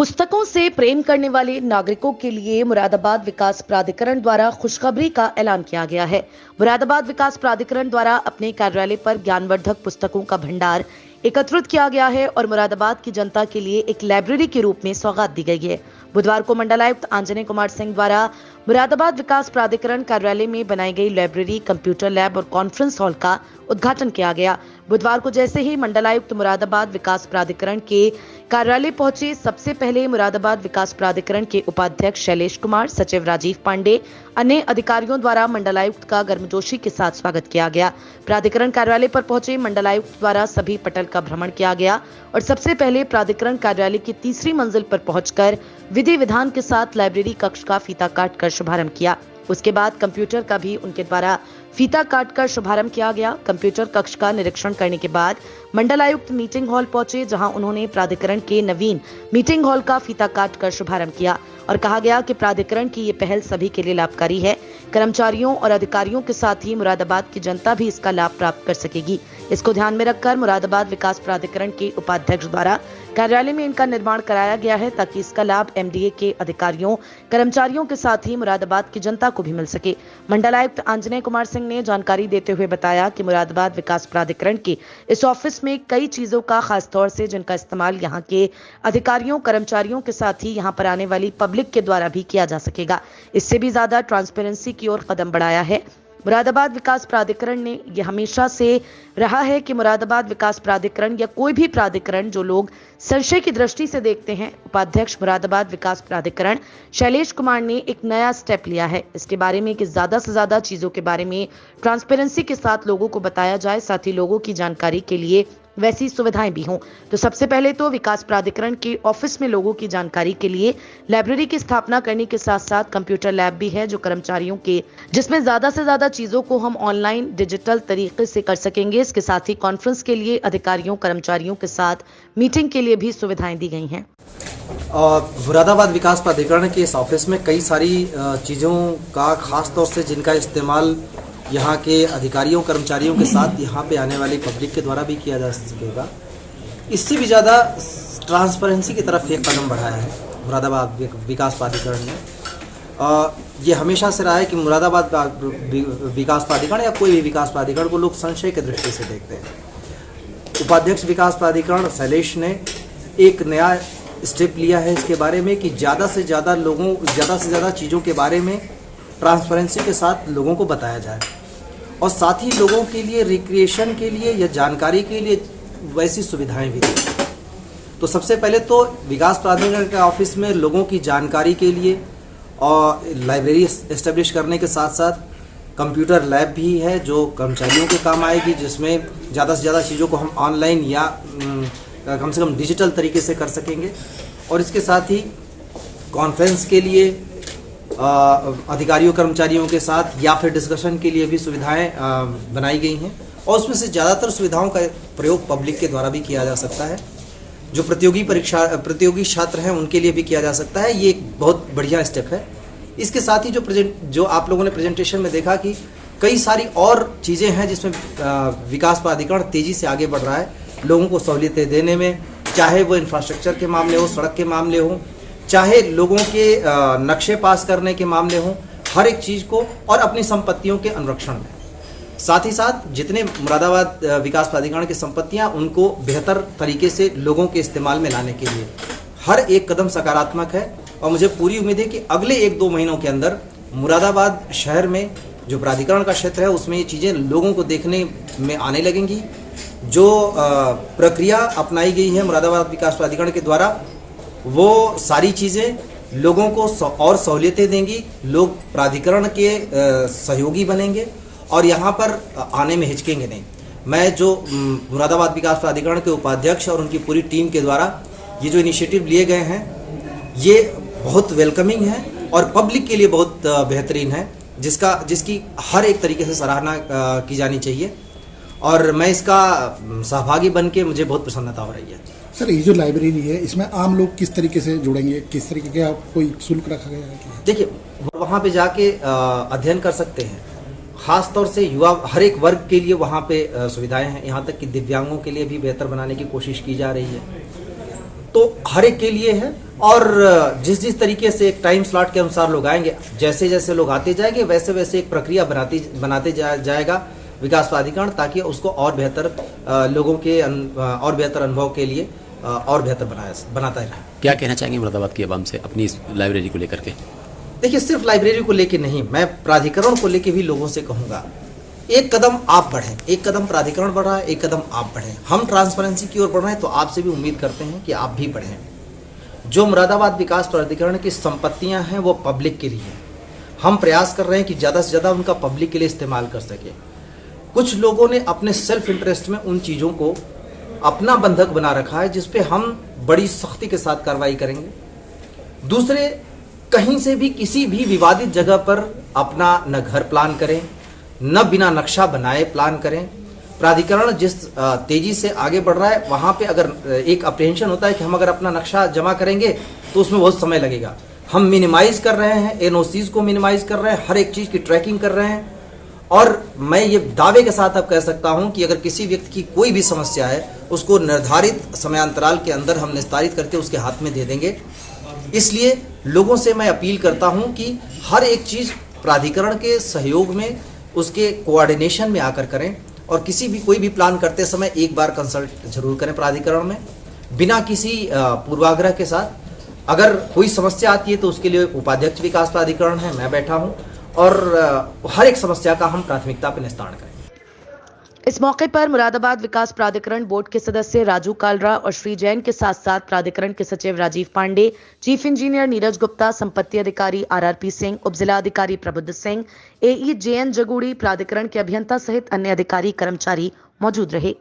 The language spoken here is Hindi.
पुस्तकों से प्रेम करने वाले नागरिकों के लिए मुरादाबाद विकास प्राधिकरण द्वारा खुशखबरी का ऐलान किया गया है। मुरादाबाद विकास प्राधिकरण द्वारा अपने कार्यालय पर ज्ञानवर्धक पुस्तकों का भंडार एकत्रित किया गया है और मुरादाबाद की जनता के लिए एक लाइब्रेरी के रूप में सौगात दी गई है। बुधवार को मंडलायुक्त आंजनेय कुमार सिंह द्वारा मुरादाबाद विकास प्राधिकरण कार्यालय में बनाई गई लाइब्रेरी, कंप्यूटर लैब और कॉन्फ्रेंस हॉल का उद्घाटन किया गया। बुधवार को जैसे ही मंडलायुक्त मुरादाबाद विकास प्राधिकरण के कार्यालय पहुंचे, सबसे पहले मुरादाबाद विकास प्राधिकरण के उपाध्यक्ष शैलेश कुमार, सचिव राजीव पांडे, अन्य अधिकारियों द्वारा मंडलायुक्त का गर्मजोशी के साथ स्वागत किया गया। प्राधिकरण कार्यालय पर पहुंचे मंडलायुक्त द्वारा सभी पटल का भ्रमण किया गया और सबसे पहले प्राधिकरण कार्यालय की तीसरी मंजिल पर पहुंचकर विधि विधान के साथ लाइब्रेरी कक्ष का फीता काटकर शुभारंभ किया। उसके बाद कंप्यूटर का भी उनके द्वारा फीता काटकर शुभारंभ किया गया। कंप्यूटर कक्ष का निरीक्षण करने के बाद मंडलायुक्त मीटिंग हॉल पहुंचे, जहां उन्होंने प्राधिकरण के नवीन मीटिंग हॉल का फीता काटकर शुभारंभ किया और कहा गया कि प्राधिकरण की ये पहल सभी के लिए लाभकारी है। कर्मचारियों और अधिकारियों के साथ ही मुरादाबाद की जनता भी इसका लाभ प्राप्त कर सकेगी। इसको ध्यान में रखकर मुरादाबाद विकास प्राधिकरण के उपाध्यक्ष द्वारा कार्यालय में इनका निर्माण कराया गया है, ताकि इसका लाभ एमडीए के अधिकारियों, कर्मचारियों के साथ ही मुरादाबाद की जनता को भी मिल सके। मंडलायुक्त आंजनेय कुमार सिंह ने जानकारी देते हुए बताया कि मुरादाबाद विकास प्राधिकरण के इस ऑफिस में कई चीजों का, खास तौर से जिनका इस्तेमाल यहाँ के अधिकारियों, कर्मचारियों के साथ ही यहाँ पर आने वाली पब्लिक के द्वारा भी किया जा सकेगा। इससे भी ज्यादा ट्रांसपेरेंसी की ओर कदम बढ़ाया है। मुरादाबाद विकास प्राधिकरण ने यह हमेशा से रहा है कि मुरादाबाद विकास प्राधिकरण या कोई भी प्राधिकरण जो लोग संशय की दृष्टि से देखते हैं, उपाध्यक्ष मुरादाबाद विकास प्राधिकरण शैलेश कुमार ने एक नया स्टेप लिया है इसके बारे में कि ज्यादा से ज्यादा चीजों के बारे में ट्रांसपेरेंसी के साथ लोगों को बताया जाए, साथ ही लोगों की जानकारी के लिए वैसी सुविधाएं भी हों। तो सबसे पहले तो विकास प्राधिकरण के ऑफिस में लोगों की जानकारी के लिए लाइब्रेरी की स्थापना करने के साथ साथ कंप्यूटर लैब भी है, जो कर्मचारियों के, जिसमें ज्यादा से ज्यादा चीजों को हम ऑनलाइन डिजिटल तरीके से कर सकेंगे। इसके साथ ही कॉन्फ्रेंस के लिए अधिकारियों, कर्मचारियों के साथ मीटिंग के लिए भी सुविधाएं दी गई हैं। मुरादाबाद विकास प्राधिकरण के इस ऑफिस में कई सारी चीज़ों का, खास तौर से जिनका इस्तेमाल यहाँ के अधिकारियों, कर्मचारियों के साथ यहाँ पे आने वाली पब्लिक के द्वारा भी किया जा सकेगा। इससे भी ज़्यादा ट्रांसपेरेंसी की तरफ एक कदम बढ़ाया है मुरादाबाद विकास प्राधिकरण ने। ये हमेशा से रहा है कि मुरादाबाद विकास प्राधिकरण या कोई भी विकास प्राधिकरण को लोग संशय की दृष्टि से देखते हैं। उपाध्यक्ष विकास प्राधिकरण शैलेश ने एक नया स्टेप लिया है इसके बारे में कि ज़्यादा से ज़्यादा चीज़ों के बारे में ट्रांसपेरेंसी के साथ लोगों को बताया जाए और साथ ही लोगों के लिए रिक्रिएशन के लिए या जानकारी के लिए वैसी सुविधाएं भी दी। तो सबसे पहले तो विकास प्राधिकरण के ऑफिस में लोगों की जानकारी के लिए और लाइब्रेरी एस्टेब्लिश करने के साथ साथ कंप्यूटर लैब भी है, जो कर्मचारियों के काम आएगी, जिसमें ज़्यादा से ज़्यादा चीज़ों को हम ऑनलाइन या कम से कम डिजिटल तरीके से कर सकेंगे। और इसके साथ ही कॉन्फ्रेंस के लिए अधिकारियों, कर्मचारियों के साथ या फिर डिस्कशन के लिए भी सुविधाएं बनाई गई हैं और उसमें से ज़्यादातर सुविधाओं का प्रयोग पब्लिक के द्वारा भी किया जा सकता है। जो प्रतियोगी छात्र हैं उनके लिए भी किया जा सकता है। ये एक बहुत बढ़िया स्टेप है। इसके साथ ही जो आप लोगों ने प्रेजेंटेशन में देखा कि कई सारी और चीज़ें हैं जिसमें विकास प्राधिकरण तेज़ी से आगे बढ़ रहा है लोगों को सहूलियतें देने में, चाहे वो इंफ्रास्ट्रक्चर के मामले हो, सड़क के मामले हो, चाहे लोगों के नक्शे पास करने के मामले हों, हर एक चीज़ को, और अपनी संपत्तियों के अनुरक्षण में। साथ ही साथ जितने मुरादाबाद विकास प्राधिकरण की संपत्तियां, उनको बेहतर तरीके से लोगों के इस्तेमाल में लाने के लिए हर एक कदम सकारात्मक है। और मुझे पूरी उम्मीद है कि अगले 1-2 महीनों के अंदर मुरादाबाद शहर में जो प्राधिकरण का क्षेत्र है उसमें ये चीज़ें लोगों को देखने में आने लगेंगी। जो प्रक्रिया अपनाई गई है मुरादाबाद विकास प्राधिकरण के द्वारा, वो सारी चीज़ें लोगों को और सहूलियतें देंगी। लोग प्राधिकरण के सहयोगी बनेंगे और यहाँ पर आने में हिचकेंगे नहीं। मैं जो मुरादाबाद विकास प्राधिकरण के उपाध्यक्ष और उनकी पूरी टीम के द्वारा ये जो इनिशिएटिव लिए गए हैं, ये बहुत वेलकमिंग है और पब्लिक के लिए बहुत बेहतरीन है, जिसकी हर एक तरीके से सराहना की जानी चाहिए और मैं इसका सहभागी बन के मुझे बहुत प्रसन्नता हो रही है। सर, ये जो लाइब्रेरी है इसमें आम लोग किस तरीके से जुड़ेंगे, किस तरीके का कोई शुल्क रखा गया है? देखिए, वहाँ पे जाके अध्ययन कर सकते हैं। खास तौर से युवा, हर एक वर्ग के लिए वहाँ पे सुविधाएं हैं। यहाँ तक कि दिव्यांगों के लिए भी बेहतर बनाने की कोशिश की जा रही है। तो हर एक के लिए है। और जिस जिस तरीके से एक टाइम स्लॉट के अनुसार लोग आएंगे, जैसे जैसे लोग आते जाएंगे वैसे वैसे एक प्रक्रिया बनाते जाएगा विकास प्राधिकरण, ताकि उसको और बेहतर लोगों के और बेहतर अनुभव के लिए और बेहतर बनाता रहे। क्या कहना चाहेंगे मुरादाबाद की आवाम से अपनी इस लाइब्रेरी को लेकर के? देखिए, सिर्फ लाइब्रेरी को लेके नहीं, मैं प्राधिकरण को लेके भी लोगों से कहूँगा, एक कदम आप बढ़ें, एक कदम प्राधिकरण बढ़ रहा है, एक कदम आप बढ़ें। हम ट्रांसपेरेंसी की ओर बढ़ रहे हैं, तो आपसे भी उम्मीद करते हैं कि आप भी बढ़ें। जो मुरादाबाद विकास प्राधिकरण की संपत्तियां हैं वो पब्लिक के लिए हैं। हम प्रयास कर रहे हैं कि ज़्यादा से ज़्यादा उनका पब्लिक के लिए इस्तेमाल कर सके। कुछ लोगों ने अपने सेल्फ इंटरेस्ट में उन चीज़ों को अपना बंधक बना रखा है, जिस पे हम बड़ी सख्ती के साथ कार्रवाई करेंगे। दूसरे, कहीं से भी किसी भी विवादित जगह पर अपना न घर प्लान करें, न बिना नक्शा बनाए प्लान करें। प्राधिकरण जिस तेजी से आगे बढ़ रहा है, वहाँ पे अगर एक अप्रीहेंशन होता है कि हम अगर अपना नक्शा जमा करेंगे तो उसमें बहुत समय लगेगा। हम मिनिमाइज कर रहे हैं, एनओसीज को मिनिमाइज कर रहे हैं, हर एक चीज़ की ट्रैकिंग कर रहे हैं। और मैं ये दावे के साथ अब कह सकता हूं कि अगर किसी व्यक्ति की कोई भी समस्या है, उसको निर्धारित समयांतराल के अंदर हम निस्तारित करके उसके हाथ में दे देंगे। इसलिए लोगों से मैं अपील करता हूं कि हर एक चीज़ प्राधिकरण के सहयोग में, उसके कोऑर्डिनेशन में आकर करें, और कोई भी प्लान करते समय एक बार कंसल्ट जरूर करें प्राधिकरण में, बिना किसी पूर्वाग्रह के साथ। अगर कोई समस्या आती है तो उसके लिए उपाध्यक्ष विकास प्राधिकरण है, मैं बैठा हूं, और हर एक समस्या का हम प्राथमिकता पर निस्तारण करेंगे। इस मौके पर मुरादाबाद विकास प्राधिकरण बोर्ड के सदस्य राजू कालरा और श्री जैन के साथ साथ प्राधिकरण के सचिव राजीव पांडे, चीफ इंजीनियर नीरज गुप्ता, संपत्ति अधिकारी आरआरपी सिंह, उपजिला अधिकारी प्रबुद्ध सिंह, एई जेएन जगूड़ी, प्राधिकरण के अभियंता सहित अन्य अधिकारी कर्मचारी मौजूद रहे।